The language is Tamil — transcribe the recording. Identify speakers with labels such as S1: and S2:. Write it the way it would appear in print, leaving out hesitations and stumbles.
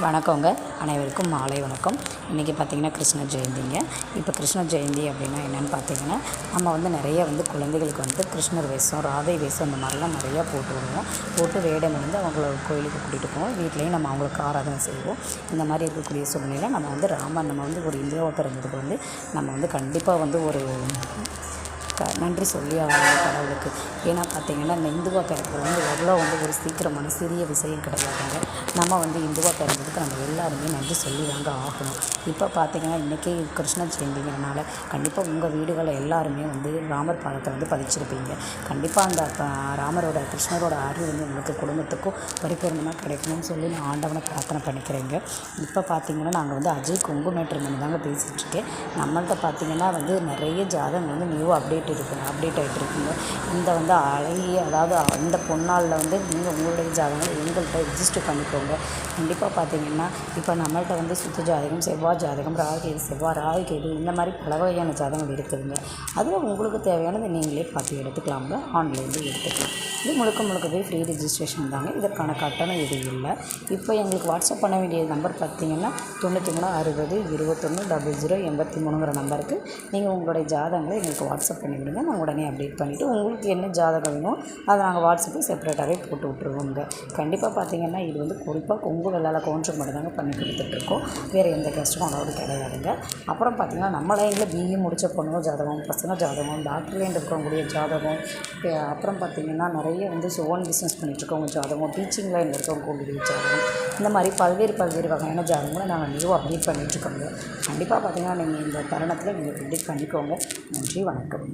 S1: வணக்கங்க. அனைவருக்கும் மாலை வணக்கம். இன்றைக்கி பார்த்திங்கன்னா கிருஷ்ண ஜெயந்திங்க. இப்போ கிருஷ்ண ஜெயந்தி அப்படின்னா என்னென்னு பார்த்திங்கன்னா, நம்ம நிறைய குழந்தைகளுக்கு கிருஷ்ணர் வேஷம், ராதை வேஷம் இந்த மாதிரிலாம் நிறையா போட்டு விடுவோம். போட்டு வேடம் இருந்து அவங்கள கோயிலுக்கு கூட்டிகிட்டு போவோம். வீட்லேயும் நம்ம அவங்களுக்கு ஆராதனை செய்வோம். இந்த மாதிரி இருக்கக்கூடிய சூழ்நிலையில் நம்ம ராமர் நம்ம ஒரு இந்தியாவை பிறந்ததுக்கு நம்ம கண்டிப்பாக ஒரு நன்றி சொல்லி ஆகணும் கடவுளுக்கு. ஏன்னா பார்த்திங்கன்னா இந்த இந்துவாக பிறக்கிறது எவ்வளோ ஒரு சீக்கிரமான சிறிய விஷயம் கிடையாதுங்க. நம்ம இந்துவாக பிறந்ததுக்கு நம்ம எல்லாருமே நன்றி சொல்லி தாங்க ஆகணும். இப்போ பார்த்திங்கன்னா இன்றைக்கி கிருஷ்ண ஜெயந்திங்கிறனால கண்டிப்பாக உங்கள் வீடுகளில் எல்லாருமே ராமர் பாதத்தை பதிச்சிருப்பீங்க. கண்டிப்பாக அந்த ராமரோட கிருஷ்ணரோட அருள் உங்களுக்கு குடும்பத்துக்கும் பரிபூர்ணமாக கிடைக்கணும்னு சொல்லி நான் ஆண்டவனை பிரார்த்தனை பண்ணிக்கிறேங்க. இப்போ பார்த்திங்கன்னா நாங்கள் அஜய் கொங்கு மேட்ரிமோனி தாங்க பேசிகிட்ருக்கேன். நம்மள்கிட்ட பார்த்திங்கன்னா நிறைய ஜாதகம் நியூ அப்டேட் ஆகிட்டு இருக்குங்க. இந்த அழகிய அதாவது அந்த பொன்னாளில் நீங்கள் உங்களுடைய ஜாதகங்கள் எங்கள்கிட்ட ரிஜிஸ்டர் பண்ணிக்கோங்க. கண்டிப்பாக பார்த்திங்கன்னா இப்போ நம்மள்கிட்ட சுத்த ஜாதகம், செவ்வாய் ஜாதகம், ராகு கேது இந்த மாதிரி பல வகையான ஜாதகங்கள் இருக்குதுங்க. அதில் உங்களுக்கு தேவையானது நீங்களே பார்த்து எடுத்துக்கலாங்க. ஆன்லைனில் எடுத்துக்கலாம். இது முழுக்கவே ஃப்ரீ ரிஜிஸ்ட்ரேஷன் தாங்க. இதற்கான கட்டணம் எதுவும் இல்லை. இப்போ எங்களுக்கு வாட்ஸ்அப் பண்ண வேண்டிய நம்பர் பார்த்திங்கன்னா 93 60 21 00 83ங்கிற நம்பருக்கு நீங்கள் உங்களுடைய ஜாதகங்களை எங்களுக்கு வாட்ஸ்அப் பண்ணிவிடுங்க. நாங்கள் உடனே அப்டேட் பண்ணிவிட்டு உங்களுக்கு என்ன ஜாதகம் வேணும் அதை நாங்கள் வாட்ஸ்அப்பில் செப்பரேட்டாகவே போட்டு விட்ருவோங்க. கண்டிப்பாக பார்த்திங்கன்னா இது குறிப்பாக கொங்கு வெள்ளாள கவுண்டருக்கு மட்டும் தாங்க பண்ணி கொடுத்துட்ருக்கோம். வேறு எந்த கஷ்டமும் அதாவது கிடையாதுங்க. அப்புறம் பார்த்திங்கன்னா நம்ம லைனில் பிஇ முடித்த பொண்ணுங்க ஜாதகம், பசங்க ஜாதகம், டாக்டர் லைன் இருக்கவங்களுடைய ஜாதகம், அப்புறம் பார்த்திங்கன்னா நிறைய ஓன் பிஸ்னஸ் பண்ணிகிட்ருக்கவங்க ஜாதகம், டீச்சிங் லைனில் இருக்கவங்களுடைய ஜாதகம், இந்த மாதிரி பல்வேறு வகையான ஜாதகங்களை நாங்கள் நியூ அப்டேட் பண்ணிகிட்ருக்கோங்க. கண்டிப்பாக பார்த்திங்கன்னா நீங்கள் இந்த தருணத்தில் நீங்கள் அப்டேட் பண்ணிக்கோங்க. நன்றி, வணக்கம்.